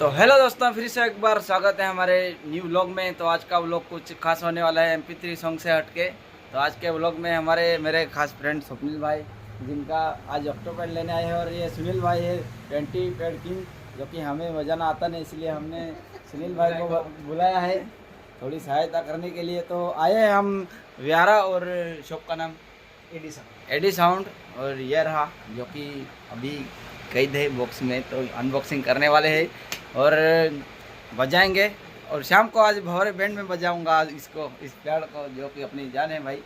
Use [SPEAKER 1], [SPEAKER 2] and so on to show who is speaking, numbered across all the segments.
[SPEAKER 1] तो हेलो दोस्तों, फिर से एक बार स्वागत है हमारे न्यू व्लॉग में। तो आज का व्लॉग कुछ खास होने वाला है MP3 सॉन्ग से हटके। तो आज के व्लॉग में मेरे खास फ्रेंड स्वप्निल भाई, जिनका आज ऑक्टोपैड लेने आए हैं, और ये सुनील भाई है 20 पैड किंग, जो कि हमें बजाना आता नहीं, इसलिए हमने सुनील भाई को बुलाया है थोड़ी सहायता करने के लिए। तो आए हैं हम व्यारा, और शॉप का नाम एडी साउंड। और ये रहा जो कि अभी कैद है बॉक्स में, तो अनबॉक्सिंग करने वाले हैं और बजाएंगे। और शाम को आज भंवरे बैंड में बजाऊंगा आज इस पैड को, जो कि अपनी जान है भाई।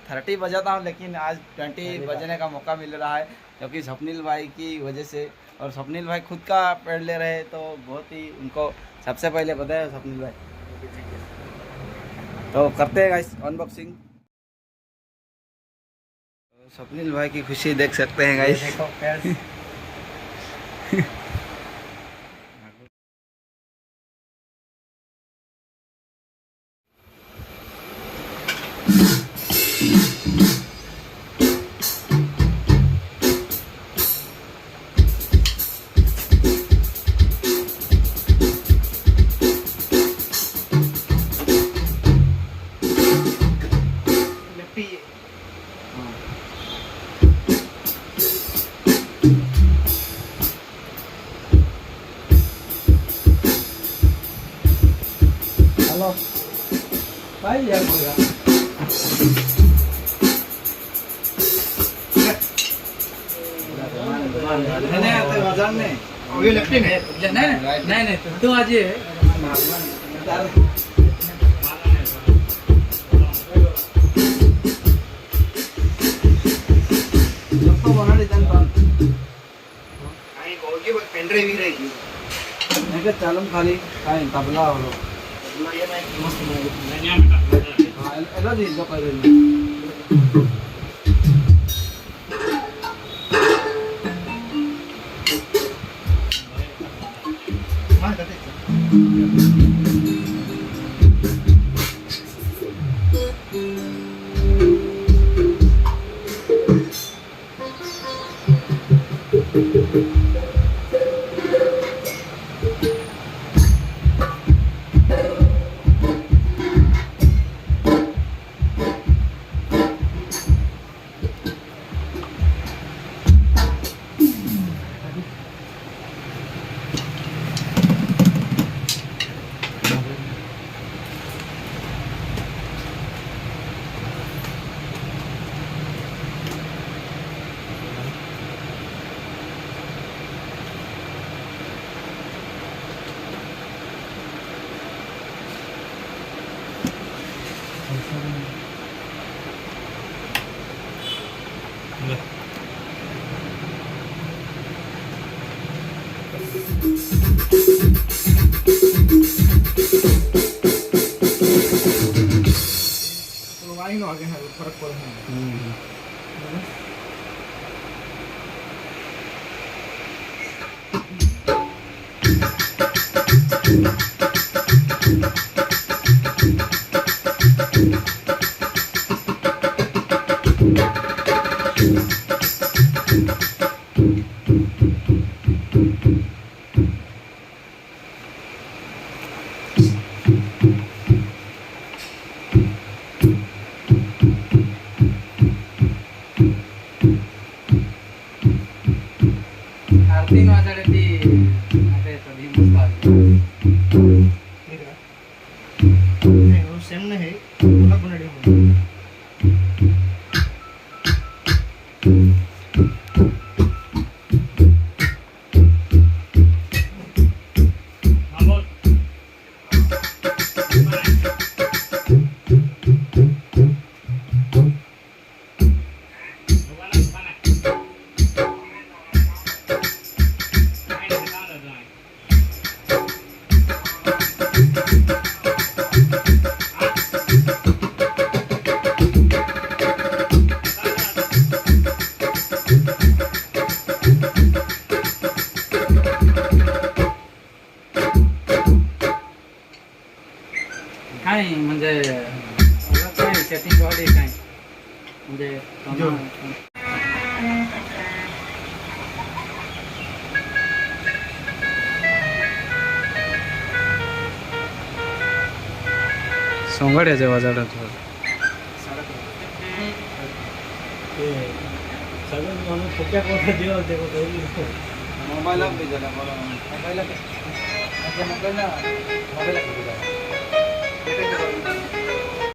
[SPEAKER 1] 30 बजाता हूं, लेकिन आज 20 बजने का मौका मिल रहा है, क्योंकि स्वप्निल भाई की वजह से। और स्वप्निल भाई खुद का पैड ले रहे हैं, तो बहुत ही उनको सबसे पहले बधाई स्वप्निल भाई। तो करते हैं गाइस अनबॉक्सिंग। स्वप्निल भाई की खुशी देख सकते हैं गाइस। हेलो भाई, यार बोला नहीं आते बाजार में।
[SPEAKER 2] ये लेफ्टी में
[SPEAKER 1] नहीं तू आज ये बना देता
[SPEAKER 2] पेन ड्राइव ही रहेगी।
[SPEAKER 1] चालू खाली काय तबला हो ఎలా తీసుకోలేదు
[SPEAKER 2] आगे है फर्क पड़ रहा है।
[SPEAKER 1] तीन वाजता
[SPEAKER 2] सेम नहीं पुन्हा पुन्हा डेमो
[SPEAKER 1] काय म्हणजे काय सेटिंग बॉडी काय म्हणजे सोंगाड्याच्या वाजाडात मोबाईल मोबाईल